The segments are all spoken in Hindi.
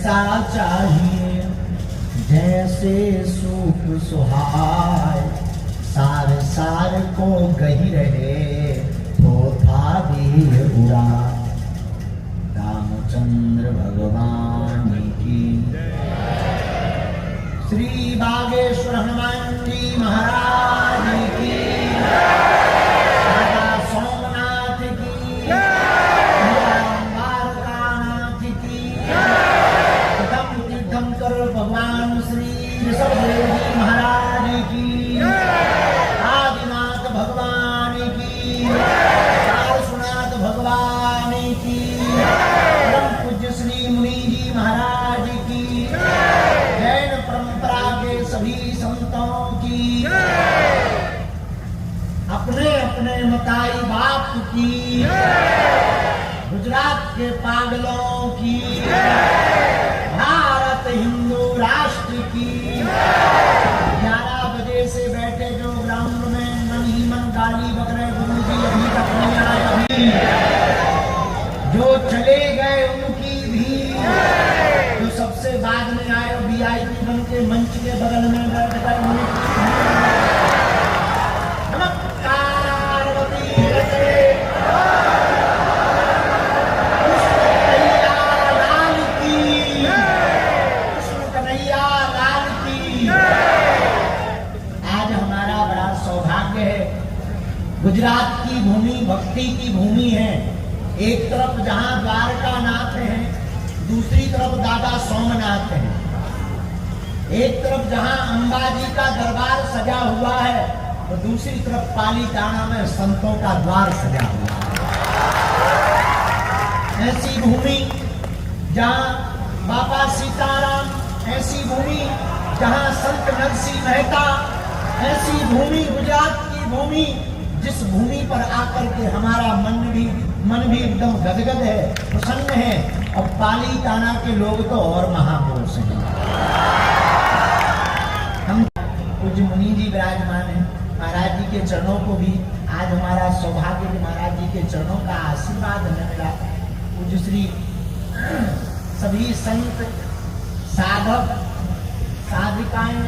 ऐसा चाहिए जैसे सूप सुहाय, सार सार को गही रहे थोथा देह उड़ा। रामचंद्र भगवान की, श्री बागेश्वर हनुमान जी महाराज की, राजा सोमनाथ की, द्वारकानाथ की, तीर्थंकर भगवान श्री ऋषभदेव जी महाराज की, आदिनाथ भगवान की, पार्श्वनाथ भगवान की, परम पूज्य श्री मुनि जी महाराज की, जैन परंपरा के सभी संतों की, अपने अपने मताई बाप की, गुजरात के पागलों की, भारत हिंदू राष्ट्र की, 11 बजे से बैठे जो ग्राउंड में मन ही मन गाली बक रहे गुरु जी अभी तक नहीं आए, अभी जो चले गए उनकी भी, जो सबसे बाद में आए VIP बन के मंच के बगल में बैठ कर नमस्कार कृष्ण कन्हैया लाल की। आज हमारा बड़ा सौभाग्य है, गुजरात की भूमि भक्ति की भूमि है। एक तरफ जहां द्वारका नाथ है, दूसरी तरफ दादा सोमनाथ है। एक तरफ जहां अंबाजी का दरबार सजा हुआ है, तो दूसरी तरफ पालीताना में संतों का द्वार सजा हुआ है। ऐसी भूमि जहां बाबा सीताराम, ऐसी भूमि जहां संत नरसिंह मेहता, ऐसी भूमि गुजरात की भूमि जिस भूमि पर आकर के हमारा मन भी एकदम गदगद है, प्रसन्न है। और पालीताना के लोग तो और महापुरुष हैं। हम कुछ मुनि जी विराजमान हैं, महाराज जी के चरणों को भी आज हमारा सौभाग्य कि महाराज जी के चरणों का आशीर्वाद हमें मिला। कुछ श्री सभी संत साधक साधिकाएं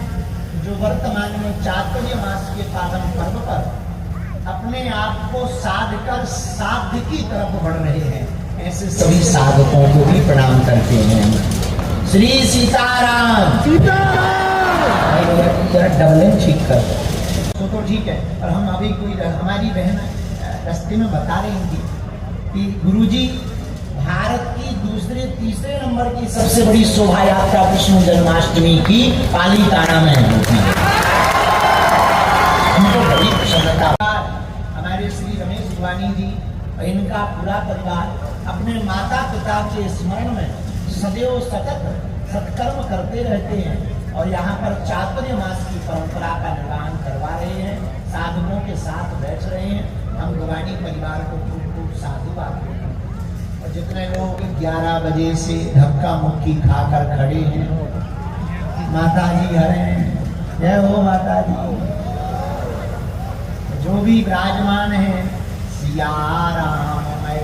जो वर्तमान में चातुर्य मास के पावन पर्व पर अपने आप को साधकर साध्य की तरफ बढ़ रहे हैं, ऐसे सभी साधकों को भी प्रणाम करते हैं। श्री सीताराम डबल ठीक कर तो ठीक है। और हम अभी कोई हमारी बहन रास्ते में बता रही थी कि गुरुजी भारत की दूसरे तीसरे नंबर की सबसे बड़ी शोभा यात्रा कृष्ण जन्माष्टमी की पालीताना में होती है। हमको बड़ी प्रसन्नता। हमारे श्री रमेश वानी जी और इनका पूरा परिवार अपने माता पिता के स्मरण में सदैव सतत सत्कर्म करते रहते हैं और यहाँ पर चातुर्य मास की परंपरा का निर्वहन करवा रहे हैं, साधुओं के साथ बैठ रहे हैं। हम गुवानी परिवार को खूब खूब साधुवाद देते हैं। और जितने लोग 11 बजे से धक्का मुक्की खाकर खड़े हैं, माता जी हरे जय हो माता जी, जो भी विराजमान है, सिया राम मैं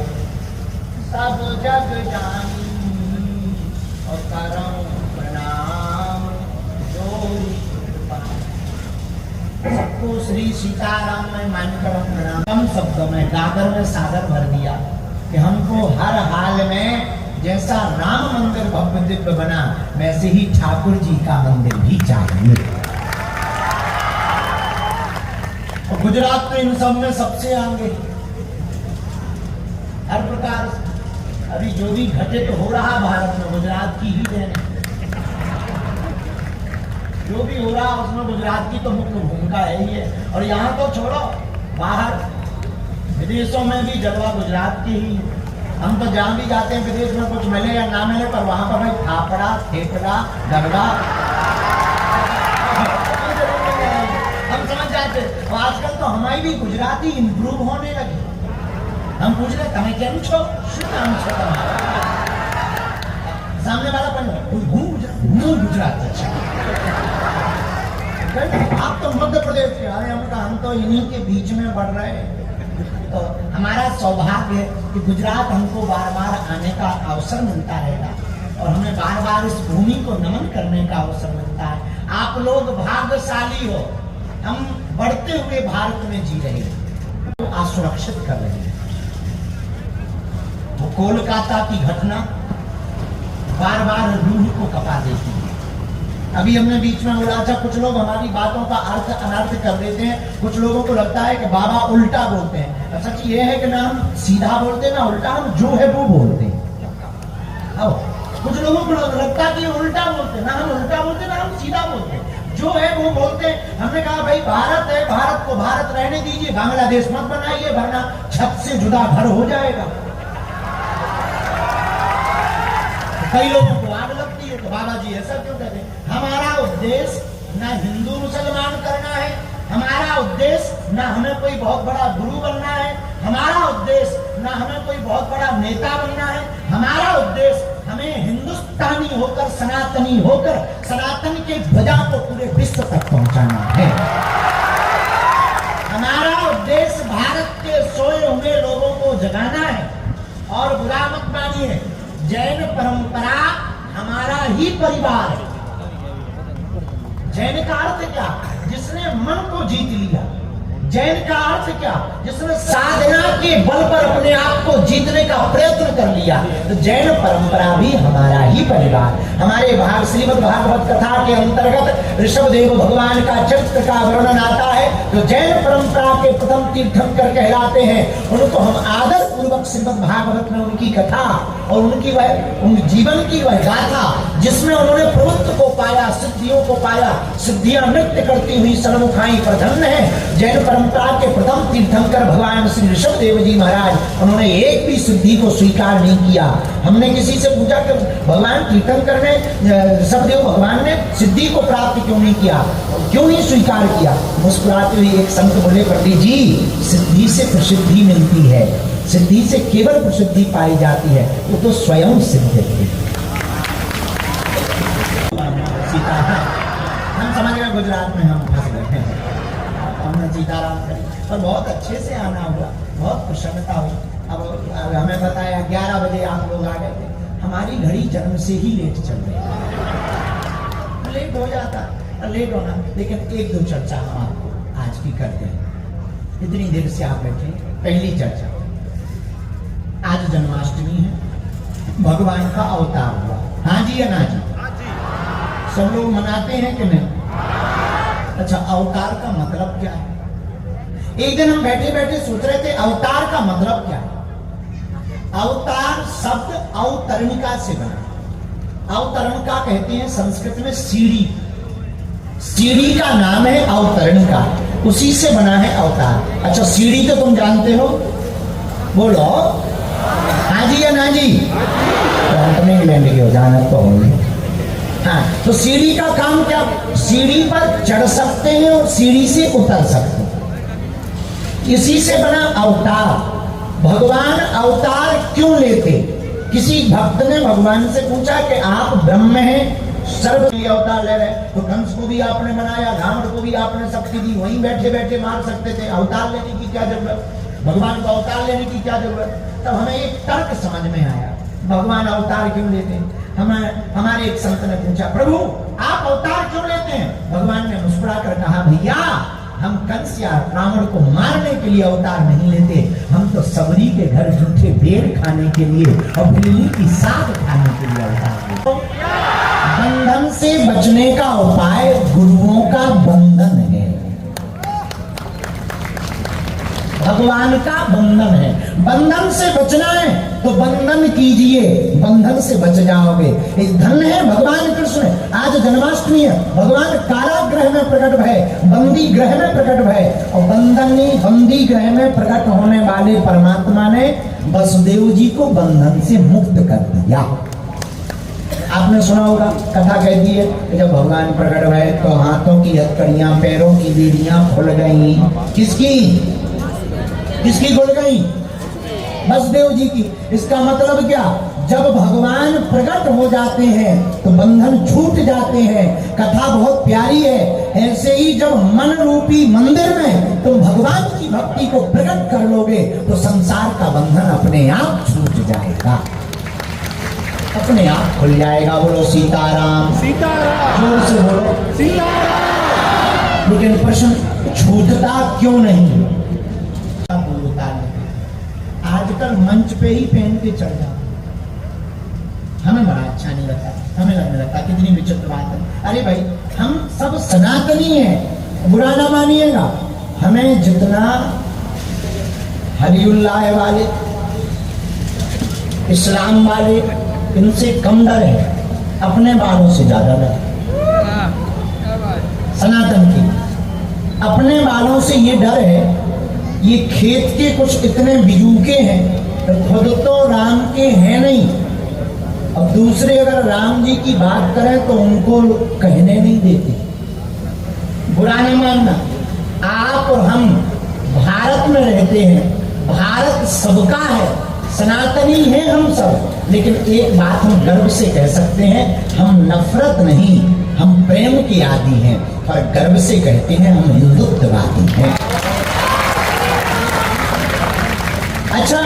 सब जग जानी और करम प्रणाम सबको श्री सीताराम में मानकर प्रणाम। कम शब्दों में गागर में सागर भर दिया कि हमको हर हाल में जैसा राम मंदिर भव्य दिव्य बना, वैसे ही ठाकुर जी का मंदिर भी चाहिए। गुजरात तो इन सब में सबसे आगे, हर प्रकार अभी जो भी घटित हो रहा भारत में गुजरात की ही देन है। जो भी हो रहा उसमें गुजरात की तो मुख्य भूमिका है ही है। और यहाँ तो छोड़ो, बाहर विदेशों में भी जलवा गुजरात की ही है। हम तो जहाँ भी जाते हैं विदेश में कुछ मिले या ना मिले, पर वहां पर भाई थापड़ा ठेकड़ा गरबा हम समझ जाते। आजकल तो हमारी भी गुजराती इंप्रूव होने लगी। हम पूछ रहे તમે કેમ છો, શું નામ છે તમારું? सामने वाला बन હું गुजरात अच्छा। आप तो मध्य प्रदेश के, अरे हम तो इन्हीं के बीच में बढ़ रहे हैं। तो हमारा सौभाग्य है कि गुजरात हमको बार बार आने का अवसर मिलता रहेगा। और हमें बार बार इस भूमि को नमन करने का अवसर मिलता है। आप लोग भाग्यशाली हो, हम बढ़ते हुए भारत में जी रहे हैं, असुरक्षित कर रहे हैं। वो कोलकाता की घटना बार बार रूह को कपा देती है। अभी हमने बीच में बोला था, कुछ लोग हमारी बातों का अर्थ अनर्थ कर देते हैं। कुछ लोगों को लगता है कि बाबा उल्टा बोलते हैं। सच ये है कि ना हम सीधा बोलते हैं ना उल्टा, हम जो है वो बोलते हैं। कुछ लोगों को लगता है कि उल्टा बोलते, ना हम उल्टा बोलते ना हम सीधा बोलते, जो है वो बोलते। हमने कहा भाई भारत है, भारत को भारत रहने दीजिए, बांग्लादेश मत बनाइए, वरना छत से जुदा घर हो जाएगा। कई लोगों को आग लगती है तो बाबा जी ऐसा क्यों कहते हैं? हमारा उद्देश्य ना हिंदू मुसलमान करना है, हमारा उद्देश्य ना हमें कोई बहुत बड़ा गुरु बनना है, हमारा उद्देश्य ना हमें कोई बहुत बड़ा नेता बनना है। हमारा उद्देश्य हमें हिंदुस्तानी होकर, सनातनी होकर, सनातन के ध्वजा को पूरे विश्व तक पहुंचाना है। हमारा उद्देश्य भारत के सोए हुए लोगों को जगाना है। और बुरा मत मानिए, जैन परंपरा हमारा ही परिवार है। जैन का अर्थ क्या? जिसने मन को जीत लिया। जैन का अर्थ क्या? जिसने साधना के बल पर अपने आप को जीतने का प्रयत्न कर लिया। तो जैन परंपरा भी हमारा ही परिवार। हमारे श्रीमद् भागवत कथा के अंतर्गत ऋषभदेव भगवान का चरित्र का वर्णन आता है। तो जैन परंपरा के प्रथम तीर्थंकर कहलाते हैं। उनको हम आदर पूर्वक श्रीमद् भागवत में उनकी कथा और उनकी जीवन की वह गाथा, जिसमें उन्होंने प्रभुत्व को पाया, सिद्धियों को पाया, सिद्धियां नृत्य करती हुई सर्वमुखाई प्रधन्न है। जैन परंपरा के प्रथम तीर्थंकर भगवान श्री ऋषभदेव जी महाराज, उन्होंने एक भी सिद्धि को स्वीकार नहीं किया। हमने किसी से पूछा कि भगवान तीर्थंकर ने, ऋषभदेव भगवान ने सिद्धि को प्राप्त क्यों नहीं किया, क्यों नहीं स्वीकार किया? मुस्कुराते हुए एक संत बोले, पंडित जी, सिद्धि से प्रसिद्धि मिलती है, सिद्धि से केवल प्रसिद्धि पाई जाती है, वो तो स्वयं सिद्ध है। हम समझ रहे गुजरात में हम फंस गए हैं। हमने सीताराम करी और बहुत अच्छे से आना हुआ, बहुत प्रसन्नता हुई। अब हमें बताया 11 बजे आप लोग आ गए थे। हमारी घड़ी जन्म से ही लेट चल रही, लेट हो जाता, लेट होना। लेकिन एक दो चर्चा हम आपको आज की करते हैं। इतनी देर से आप बैठे, पहली चर्चा, आज जन्माष्टमी है, भगवान का अवतार हुआ। हाँ जी या ना जी? सब लोग मनाते हैं कि नहीं? अच्छा, अवतार का मतलब क्या है? एक दिन हम बैठे बैठे सोच रहे थे अवतार का मतलब क्या है। अवतार शब्द अवतरणिका से बना। अवतरणिका कहते हैं संस्कृत में सीढ़ी, सीढ़ी का नाम है अवतरणिका, उसी से बना है अवतार। अच्छा, सीढ़ी तो तुम जानते हो, बोलो हाँ जी या ना जी? तो इंग्लैंड के हो, जाना तो होंगे। हाँ, तो सीढ़ी का काम क्या? सीढ़ी पर चढ़ सकते हैं और सीढ़ी से उतर सकते हैं, इसी से बना अवतार। भगवान अवतार क्यों लेते? किसी भक्त ने भगवान से पूछा कि आप ब्रह्म हैं, सर्व अवतार ले रहे, तो कंस को भी आपने बनाया, रावण को भी आपने शक्ति दी, वहीं बैठे बैठे मार सकते थे, अवतार लेने की क्या जरूरत? भगवान को अवतार लेने की क्या जरूरत? तब हमें एक तर्क समझ में आया, भगवान अवतार क्यों लेते हैं। हमारे एक संत ने पूछा, प्रभु आप अवतार क्यों लेते हैं? भगवान ने मुस्कुरा कर कहा, भैया हम कंस या रावण को मारने के लिए अवतार नहीं लेते, हम तो सबरी के घर झूठे बेर खाने के लिए और बिल्ली की साग खाने के लिए अवतार लेते। बंधन से बचने का उपाय गुरुओं का बंधन है, भगवान का बंधन है। बंधन से बचना है तो बंधन कीजिए, बंधन से बच जाओगे। धन है भगवान कृष्ण। आज जन्माष्टमी है, भगवान कारागृह में प्रकट भय, बंदी ग्रह में प्रकट भय, और बंदी ग्रह में प्रकट होने वाले परमात्मा ने वसुदेव जी को बंधन से मुक्त कर दिया। आपने सुना होगा, कथा कहती है कि जब भगवान प्रकट भय तो हाथों की हथकड़ियां, पैरों की बेड़ियां खुल गई। किसकी खुल गई? वसुदेव जी की। इसका मतलब क्या? जब भगवान प्रकट हो जाते हैं तो बंधन छूट जाते हैं। कथा बहुत प्यारी है। ऐसे ही जब मन रूपी मंदिर में तुम भगवान की भक्ति को प्रकट कर लोगे तो संसार का बंधन अपने आप छूट जाएगा। अपने आप खुल जाएगा। बोलो सीताराम। सीताराम। जोर से बोलो सीताराम। लेकिन प्रश्न छूटता क्यों नहीं? आजकल मंच पे ही पहन के चढ़ जाओ, हमें बड़ा अच्छा नहीं लगता, हमें लगने लगता कितनी विचित्र बात है। अरे भाई हम सब सनातनी हैं, बुरा ना मानिएगा। हमें जितना हरिउल्लाह वाले, इस्लाम वाले, इनसे कम डर है, अपने बालों से ज्यादा डर है। सनातन की अपने बालों से ये डर है, ये खेत के कुछ इतने बिजूके हैं, खुद तो राम के हैं नहीं, अब दूसरे अगर राम जी की बात करें तो उनको कहने नहीं देते। बुरा नहीं मानना, आप और हम भारत में रहते हैं, भारत सबका है, सनातनी है हम सब। लेकिन एक बात हम गर्व से कह सकते हैं, हम नफरत नहीं, हम प्रेम के आदी हैं, और गर्व से कहते हैं हम हिंदुत्ववादी हैं। अच्छा,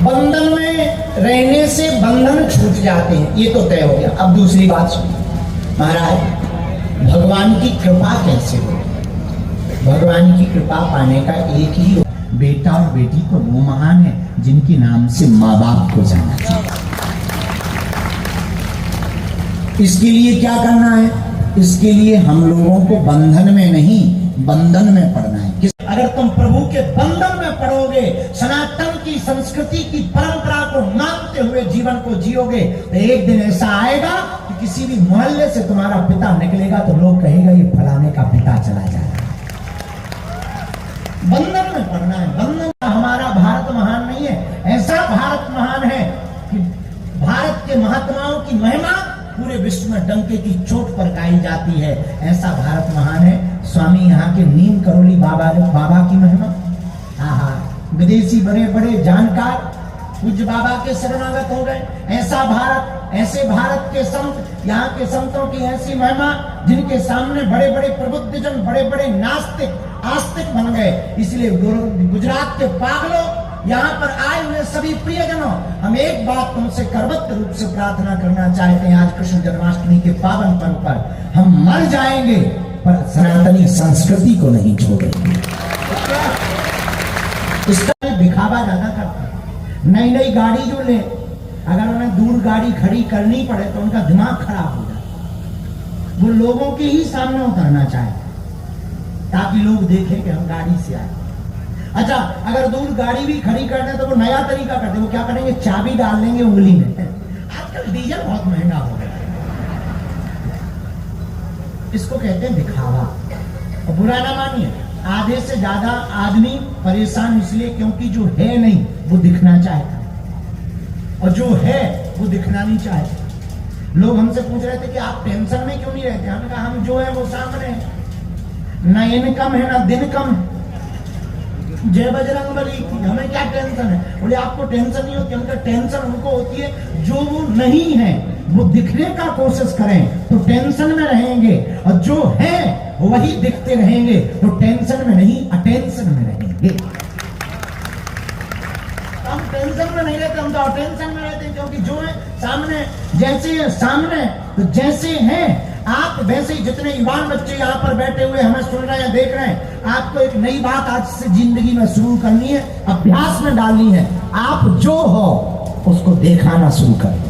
बंधन में रहने से बंधन छूट जाते हैं, ये तो तय हो गया। अब दूसरी बात सुनिए महाराज, भगवान की कृपा कैसे हो? भगवान की कृपा पाने का एक ही हो, बेटा और बेटी तो वो महान है जिनके नाम से माँ बाप को जाना चाहिए। इसके लिए क्या करना है? इसके लिए हम लोगों को बंधन में नहीं, बंधन में पड़ना है। अगर तुम प्रभु के बंधन में पड़ोगे, सनातन की संस्कृति की परंपरा को मानते हुए जीवन को जियोगे, तो एक दिन ऐसा आएगा कि किसी भी मोहल्ले से तुम्हारा पिता निकलेगा तो लोग कहेगा ये फलाने का पिता चला जाएगा। बंधन में पड़ना है। बंधन हमारा भारत महान नहीं है, ऐसा भारत महान है कि भारत के महात्माओं की महिमा पूरे विश्व में डंके की चोट पर गाई जाती है। ऐसा भारत महान है। स्वामी यहाँ के नीम करोली बाबा की महिमा, विदेशी बड़े बड़े जानकार पूज्य बाबा के शरणागत हो गए। ऐसा भारत, ऐसे भारत के संत, यहाँ के संतों की ऐसी महिमा, जिनके सामने बड़े बड़े प्रबुद्धजन, बड़े बड़े नास्तिक आस्तिक बन गए। इसलिए गुजरात के पागलों, यहाँ पर आए हुए सभी प्रियजनों, हम एक बात तुमसे करबद्ध रूप से प्रार्थना करना चाहते हैं। आज कृष्ण जन्माष्टमी के पावन पर्व पर हम मर जाएंगे पर सनातनी संस्कृति को नहीं छोड़ेंगे। इसका दिखावा ज्यादा करते हैं। नई नई गाड़ी जो ले, अगर उन्हें दूर गाड़ी खड़ी करनी पड़े तो उनका दिमाग खराब हो जाए। वो लोगों के ही सामने उतरना चाहे ताकि लोग देखें कि हम गाड़ी से आए। अच्छा, अगर दूर गाड़ी भी खड़ी करना है तो वो नया तरीका करते, वो क्या करेंगे, चाबी डाल लेंगे उंगली में। आजकल डीजल बहुत महंगा हो गया, इसको कहते हैं दिखावा। और बुरा ना मानिए, आधे से ज्यादा आदमी परेशान इसलिए क्योंकि जो है नहीं वो दिखना चाहता, और जो है वो दिखना नहीं चाहता। लोग हमसे पूछ रहे थे कि आप टेंशन में क्यों नहीं रहते? हमने कहा हम जो है वो सामने है, ना इनकम है ना दिन कम है। जय बजरंग बली की, हमें क्या टेंशन है? बोले आपको टेंशन नहीं होती। हमने टेंशन उनको होती है जो वो नहीं है, वो दिखने का कोशिश करें तो टेंशन में रहेंगे, और जो है वही दिखते रहेंगे तो टेंशन में नहीं, अटेंशन में रहेंगे। हम टेंशन में नहीं रहते, हम तो अटेंशन में रहते हैं, क्योंकि जो है सामने, जैसे सामने तो जैसे हैं आप वैसे ही। जितने युवान बच्चे यहाँ पर बैठे हुए हमें सुन रहे हैं, देख रहे हैं, आपको एक नई बात आज से जिंदगी में शुरू करनी है, अभ्यास में डालनी है। आप जो हो उसको दिखाना शुरू कर।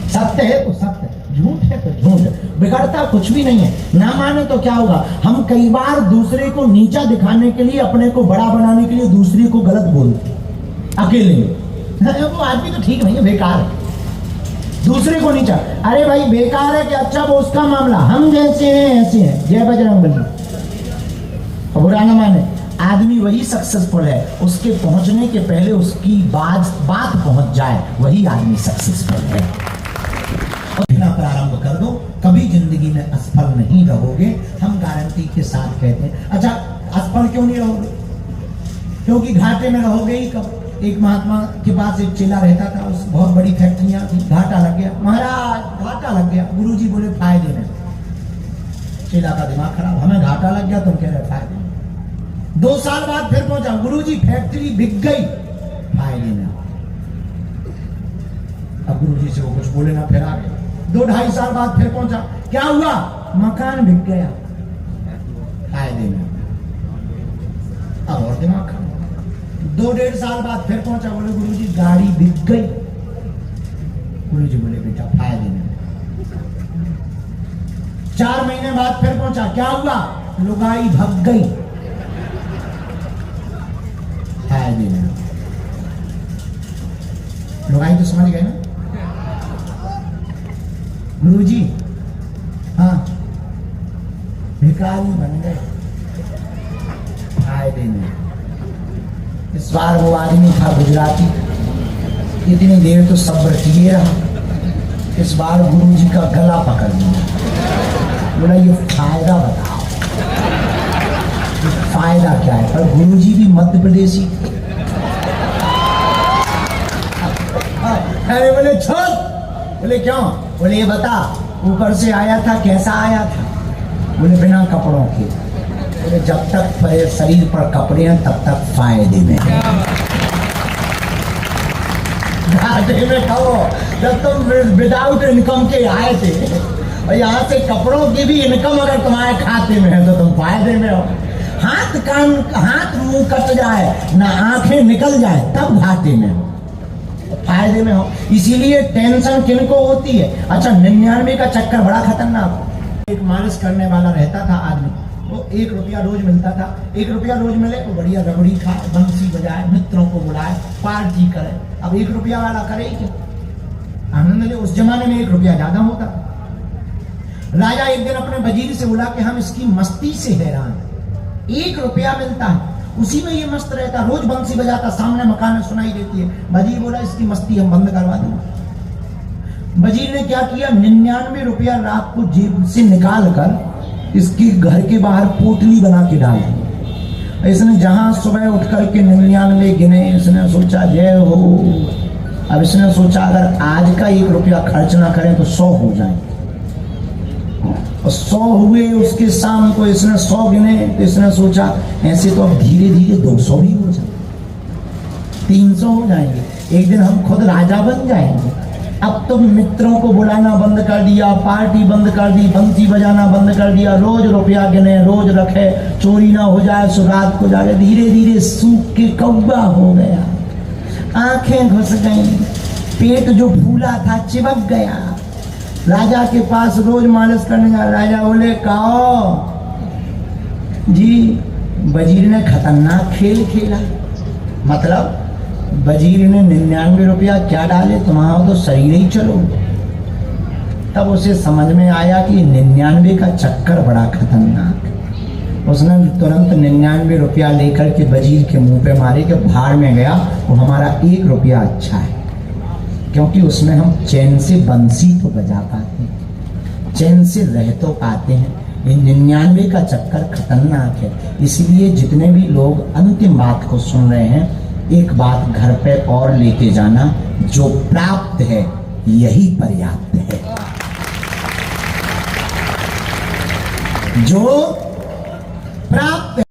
सत्य है तो सत्य, झूठ है तो झूठ, बिगड़ता कुछ भी नहीं है। ना माने तो क्या होगा, हम कई बार दूसरे को नीचा दिखाने के लिए, अपने को बड़ा बनाने के लिए दूसरे को गलत बोलते अकेले में। वो आदमी तो ठीक नहीं है, बेकार है, दूसरे को नीचा। अरे भाई बेकार है कि अच्छा वो उसका मामला, हम जैसे हैं ऐसे हैं। जय बजरंग बली। बुरा न माने, आदमी वही सक्सेसफुल है, उसके पहुंचने के पहले उसकी बात पहुंच जाए, वही आदमी सक्सेसफुल है। प्रारंभ कर दो, कभी जिंदगी में असफल नहीं रहोगे, हम गारंटी के साथ कहते हैं। अच्छा, असफल क्यों नहीं रहोगे? क्योंकि घाटे में रहोगे ही कब। एक महात्मा के पास एक चेला रहता था, उस बहुत बड़ी फैक्ट्रियां थी, घाटा लग गया। महाराज घाटा लग गया। गुरुजी बोले फायदे में। चेला का दिमाग खराब, हमें घाटा लग गया, तुम कह रहे फायदे में। 2 साल बाद फिर पहुंचा, गुरुजी फैक्ट्री बिक गई, फायदे में। अब अब गुरुजी से वो कुछ बोले ना, फिर आ गए। 2-2.5 साल बाद फिर पहुंचा, क्या हुआ? मकान बिक गया, फायदे में। अब और दिमाग खराब। 2-1.5 साल बाद फिर पहुंचा, बोले गुरुजी गाड़ी बिक गई। गुरुजी बोले बेटा फायदे में। 4 महीने बाद फिर पहुंचा, क्या हुआ? लुगाई भग गई, फायदे में। लुगाई तो समझ गए ना गुरुजी? हाँ, भिखारी बन गए, फायदे में। इस बार वो आदमी था गुजराती, इतनी देर तो सब्र किए रहा, इस बार गुरुजी का गला पकड़ लिया, बोला ये फायदा बताओ, ये फायदा क्या है? पर गुरुजी भी मध्य प्रदेशी। अरे बोले छोड़, बोले क्यों? बोले ये बता, ऊपर से आया था, कैसा आया था? बोले बिना कपड़ों के। बोले जब तक शरीर पर कपड़े हैं तब तक फायदे में, घाटे में खाओ। जब तुम विदाउट इनकम के आए थे, और यहाँ से कपड़ों की भी इनकम अगर तुम्हारे खाते में है तो तुम फायदे में हो। हाथ मुंह कट जाए ना, आंखें निकल जाए, तब घाटे में हो, फायदे में हो। इसीलिए टेंशन किनको होती है? अच्छा, 99 का चक्कर बड़ा खतरनाक। एक मालिश करने वाला रहता था आदमी, वो 1 रुपया रोज मिलता था। 1 रुपया रोज मिले तो बढ़िया रबड़ी खाए, बंसी बजाए, मित्रों को बुलाए, पार्टी करे। अब 1 रुपया वाला करे क्या? आनंद, उस जमाने में 1 रुपया ज्यादा होता। राजा एक दिन अपने वजीर से बोला कि हम इसकी मस्ती से हैरान, 1 रुपया मिलता है, उसी में ये मस्त रहता, रोज बंसी बजाता, सामने मकान सुनाई देती है। वजीर बोला इसकी मस्ती हम बंद करवा देंगे। वजीर ने क्या किया? 99 रुपया रात को जेब से निकाल कर इसकी घर के बाहर पोटली बना के डाल दी। इसने जहां सुबह उठ करके 99 गिने, इसने सोचा जय हो। अब इसने सोचा अगर आज का 1 रुपया खर्च ना करें तो 100 हो जाए, और 100 हुए। उसके शाम को इसने 100 गिने, तो इसने सोचा ऐसे तो अब धीरे धीरे 200 भी हो जाए, 300 हो जाएंगे, एक दिन हम खुद राजा बन जाएंगे। अब तो मित्रों को बुलाना बंद कर दिया, पार्टी बंद कर दी, बंसी बजाना बंद कर दिया, रोज रुपया गिने, रोज रखे, चोरी ना हो जाए, सो रात को जाके धीरे धीरे सूख के कौवा हो गया, आंखें घुस गई, पेट जो फूला था चिपक गया। राजा के पास रोज मालिश करने जा, राजा बोले कहो जी, वजीर ने खतरनाक खेल खेला। मतलब वजीर ने 99 रुपया क्या डाले, तुम्हारा तो शरीर ही चलो। तब उसे समझ में आया कि 99 का चक्कर बड़ा खतरनाक। उसने तुरंत 99 रुपया लेकर के वजीर के मुंह पे मारे कि भाड़ में गया, वो हमारा 1 रुपया अच्छा है, क्योंकि उसमें हम चैन से बंसी तो बजा पाते हैं, चैन से रह तो पाते हैं। ये 99 का चक्कर खतरनाक है। इसलिए जितने भी लोग अंतिम बात को सुन रहे हैं, एक बात घर पे और लेके जाना, जो प्राप्त है यही पर्याप्त है। जो प्राप्त